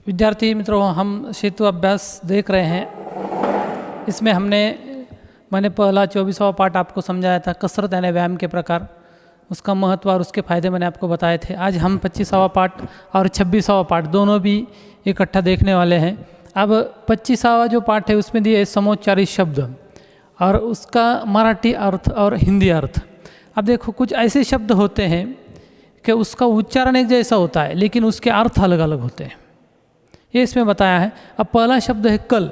विद्यार्थी मित्रों, हम सेतु अभ्यास देख रहे हैं। इसमें मैंने पहला 24वां पार्ट आपको समझाया था, कसरत यानी व्यायाम के प्रकार, उसका महत्व और उसके फायदे मैंने आपको बताए थे। आज हम 25वां पार्ट और 26वां पार्ट दोनों भी इकट्ठा देखने वाले हैं। अब 25वां जो पार्ट है उसमें दिए समोच्चारित शब्द और उसका मराठी अर्थ और हिंदी अर्थ। अब देखो, कुछ ऐसे शब्द होते हैं कि उसका उच्चारण एक जैसा होता है लेकिन उसके अर्थ अलग अलग होते हैं, ये इसमें बताया है। अब पहला शब्द है कल।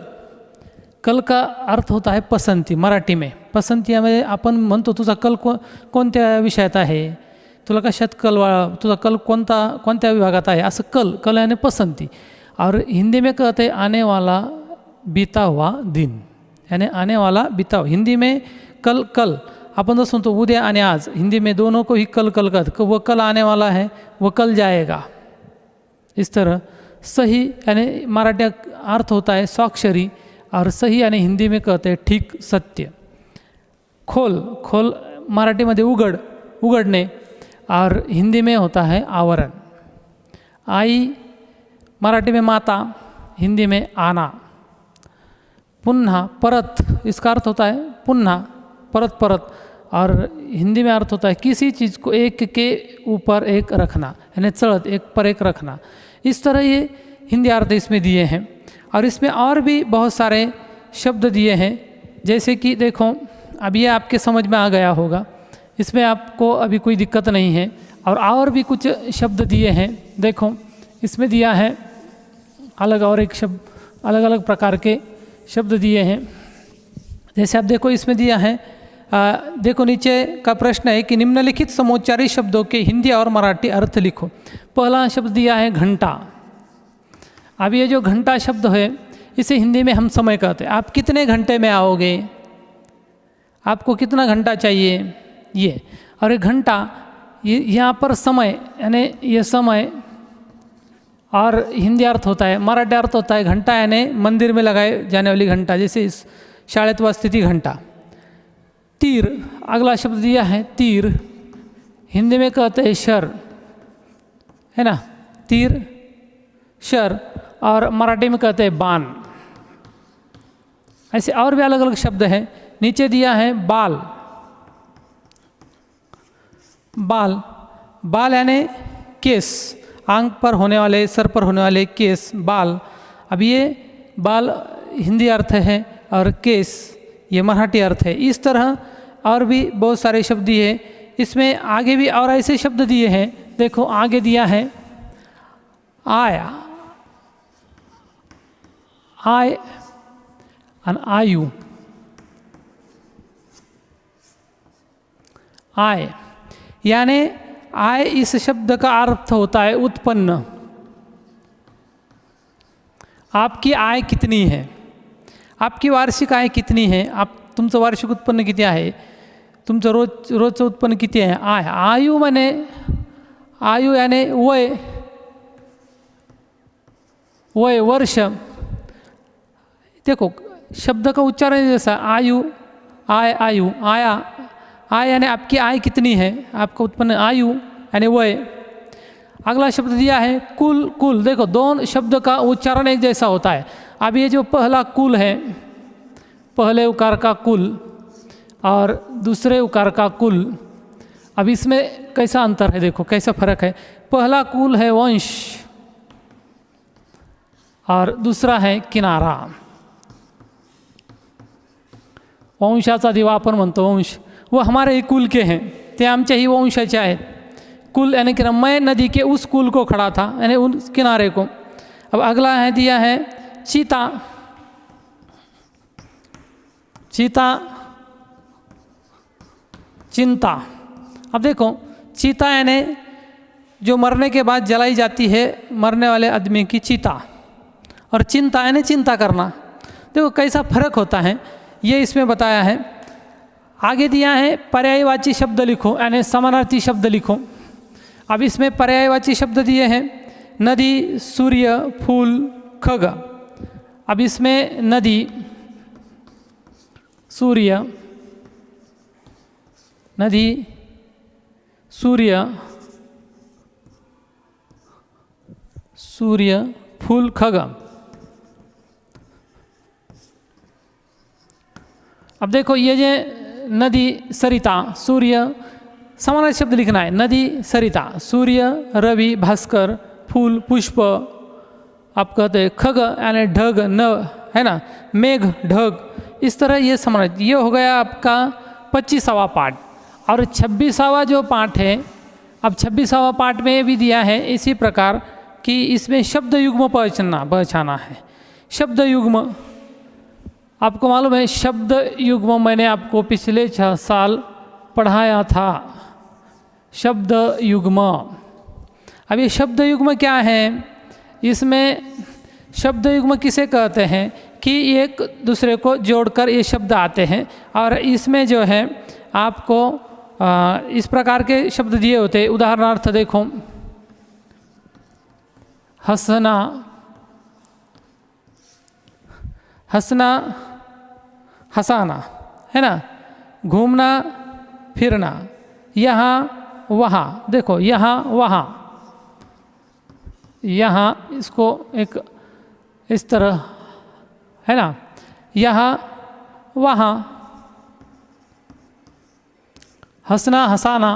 कल का अर्थ होता है पसंती। मराठी में पसंती यामध्ये आपण म्हणतो तुझा कल कोणत्या विषयात आहे, तुला कशात तुझा कल कोणत्या विभागात आहे, असं कल यानी पसंती। और हिंदी में कहते हैं आने वाला बीता हुआ दिन, यानी आने वाला बीता हुआ। हिंदी में कल अपन जसं म्हणतो उद्या आणि आज, हिंदी में दोनों को ही कल कहते। वो कल आने वाला है, वो कल जाएगा। इस तरह सही यानी मराठी अर्थ होता है स्वाक्षरी, और सही यानी हिंदी में कहते हैं ठीक, सत्य। खोल मराठी में उगड़ने, और हिंदी में होता है आवरण। आई मराठी में माता, हिंदी में आना। पुन्हा परत, इसका अर्थ होता है पुन्हा, परत, और हिंदी में अर्थ होता है किसी चीज़ को एक के ऊपर एक रखना, यानी चढ़त, एक पर एक रखना। इस तरह ये हिंदी अर्थ इसमें दिए हैं। और इसमें और भी बहुत सारे शब्द दिए हैं, जैसे कि देखो, अब ये आपके समझ में आ गया होगा, इसमें आपको अभी कोई दिक्कत नहीं है। और भी कुछ शब्द दिए हैं। देखो, इसमें दिया है और एक शब्द, अलग अलग प्रकार के शब्द दिए हैं। जैसे आप देखो, इसमें दिया है, देखो नीचे का प्रश्न है कि निम्नलिखित समोच्चारित शब्दों के हिंदी और मराठी अर्थ लिखो। पहला शब्द दिया है घंटा। अब ये जो घंटा शब्द है, इसे हिंदी में हम समय कहते हैं। आप कितने घंटे में आओगे, आपको कितना घंटा चाहिए, ये। और एक घंटा, ये यहाँ पर समय यानी ये समय, और हिंदी अर्थ होता है, मराठी अर्थ होता है घंटा यानी मंदिर में लगाए जाने वाली घंटा, जैसे इस शाळेत वाजती घंटा। तीर, अगला शब्द दिया है तीर, हिंदी में कहते हैं शर, है ना, तीर, शर, और मराठी में कहते हैं बाण। ऐसे और भी अलग अलग शब्द हैं। नीचे दिया है बाल यानी केस, आंख पर होने वाले, सर पर होने वाले केस, बाल। अब ये बाल हिंदी अर्थ है और केस ये मराठी अर्थ है। इस तरह और भी बहुत सारे शब्द दिए हैं। इसमें आगे भी और ऐसे शब्द दिए हैं। देखो, आगे दिया है आया, आय और आयु। आय यानी आय, इस शब्द का अर्थ होता है उत्पन्न। आपकी आय कितनी है, आपकी वार्षिक आय कितनी है, तुमचं वार्षिक उत्पन्न किती आहे, तुमचं रोजचं उत्पन्न किती आहे। आयु माने, आयु यानी वय वर्ष। देखो, शब्द का उच्चारण जैसा आयु, आयु, आय यानी आपकी आय कितनी है, आपका उत्पन्न, आयु यानी वय। अगला शब्द दिया है कुल। देखो, दोनों शब्द का उच्चारण एक जैसा होता है। अब ये जो पहला कुल है, पहले उकार का कुल और दूसरे उकार का कुल, अब इसमें कैसा अंतर है, देखो कैसा फर्क है। पहला कुल है वंश और दूसरा है किनारा। वंशाचा दिवा आपण म्हणतो, वंश वो हमारे ही कुल के हैं, ते आमच्या ही वंशाचे आहेत। कुल यानी कि मैं नदी के उस कुल को खड़ा था, यानी उस किनारे को। अब अगला है दिया है चीता। चिंता। अब देखो, चीता यानी जो मरने के बाद जलाई जाती है, मरने वाले आदमी की चिता, और चिंता यानी चिंता करना। देखो कैसा फर्क होता है, ये इसमें बताया है। आगे दिया है पर्यायवाची शब्द लिखो, यानी समानार्थी शब्द लिखो। अब इसमें पर्यायवाची शब्द दिए हैं नदी, सूर्य, फूल, खग। अब इसमें नदी, सूर्य, फूल खग। अब देखो ये जो नदी सरिता सूर्य समान शब्द लिखना है। नदी सरिता सूर्य रवि भास्कर फूल पुष्प आप कहते हैं खग यानी ढग न है ना मेघ ढग इस तरह ये समान। ये हो गया आपका 25वां पाठ। और 26वां जो पाठ है अब 26वां पाठ में भी दिया है इसी प्रकार कि इसमें शब्द युग्म पहचाना है। शब्द युग्म आपको मालूम है शब्द युग्म मैंने आपको पिछले 6 साल पढ़ाया था। शब्द युग्म अब ये शब्द युग्म क्या है? इसमें शब्द युग्म किसे कहते हैं कि एक दूसरे को जोड़कर ये शब्द आते हैं। और इसमें जो है आपको इस प्रकार के शब्द दिए होते हैं। उदाहरणार्थ देखो हंसना हंसना हंसाना है ना घूमना फिरना यहाँ वहाँ देखो यहाँ वहाँ यहाँ इसको एक इस तरह है ना यहाँ वहाँ हंसना हंसाना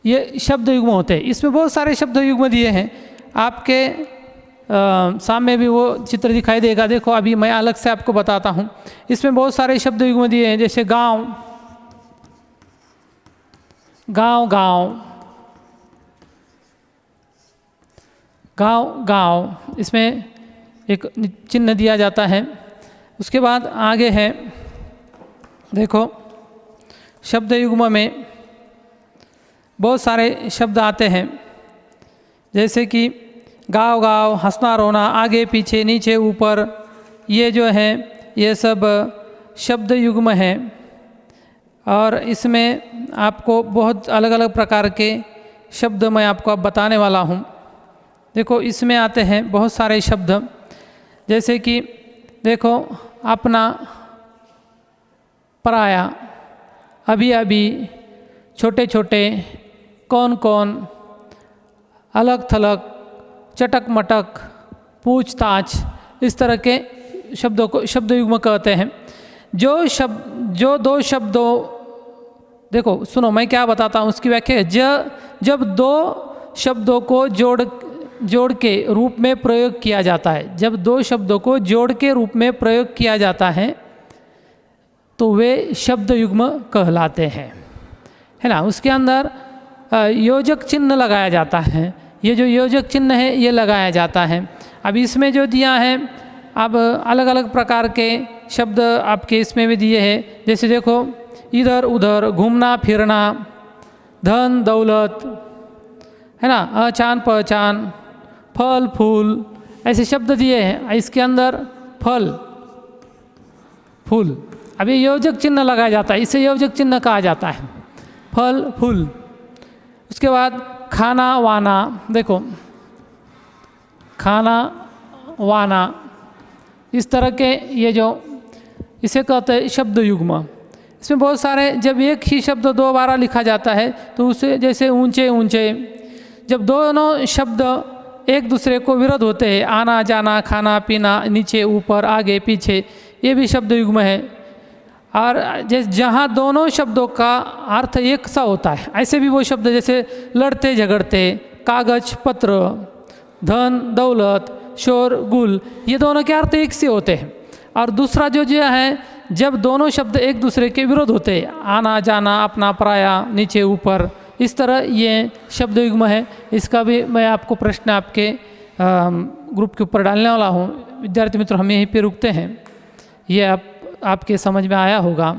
ये शब्द युग्म होते हैं। इसमें बहुत सारे शब्द युग्म दिए हैं आपके सामने भी वो चित्र दिखाई देगा। देखो अभी मैं अलग से आपको बताता हूँ। इसमें बहुत सारे शब्द युग्म दिए हैं जैसे गांव गांव गांव गांव गांव इसमें एक चिन्ह दिया जाता है। उसके बाद आगे है देखो शब्द युग्म में बहुत सारे शब्द आते हैं जैसे कि गाँव गाँव हंसना रोना आगे पीछे नीचे ऊपर ये जो है ये सब शब्द युग्म हैं। और इसमें आपको बहुत अलग अलग प्रकार के शब्द मैं आपको अब बताने वाला हूँ। देखो इसमें आते हैं बहुत सारे शब्द जैसे कि देखो अपना पराया अभी अभी छोटे छोटे कौन कौन अलग थलग चटक मटक पूछताछ इस तरह के शब्दों को शब्द युग्म कहते हैं। जो दो शब्दों देखो सुनो मैं क्या बताता हूँ उसकी व्याख्या। जब दो शब्दों को जोड़ के रूप में प्रयोग किया जाता है जब दो शब्दों को जोड़ के रूप में प्रयोग किया जाता है तो वे शब्द युग्म कहलाते हैं है ना। उसके अंदर योजक चिन्ह लगाया जाता है। ये जो योजक चिन्ह है ये लगाया जाता है। अब इसमें जो दिया है अब अलग अलग प्रकार के शब्द आपके इसमें भी दिए हैं जैसे देखो इधर उधर घूमना फिरना धन दौलत है ना अचान पहचान फल फूल ऐसे शब्द दिए हैं। इसके अंदर फल फूल अब ये योजक चिन्ह लगाया जाता है इसे योजक चिन्ह कहा जाता है फल फूल। उसके बाद खाना वाना देखो खाना वाना इस तरह के ये जो इसे कहते हैं शब्द युग्म। इसमें बहुत सारे जब एक ही शब्द 2 बार लिखा जाता है तो उसे जैसे ऊंचे ऊंचे जब दोनों शब्द एक दूसरे को विरोध होते हैं आना जाना खाना पीना नीचे ऊपर आगे पीछे ये भी शब्द युग्म है। और जहाँ दोनों शब्दों का अर्थ एक सा होता है ऐसे भी वो शब्द जैसे लड़ते झगड़ते कागज पत्र धन दौलत शोर गुल ये दोनों के अर्थ एक से होते हैं। और दूसरा जो है जब दोनों शब्द एक दूसरे के विरोध होते हैं आना जाना अपना पराया नीचे ऊपर इस तरह ये शब्द युग्म है। इसका भी मैं आपको प्रश्न आपके ग्रुप के ऊपर डालने वाला हूँ। विद्यार्थी मित्रों हम यहीं पे रुकते हैं। ये आपके समझ में आया होगा।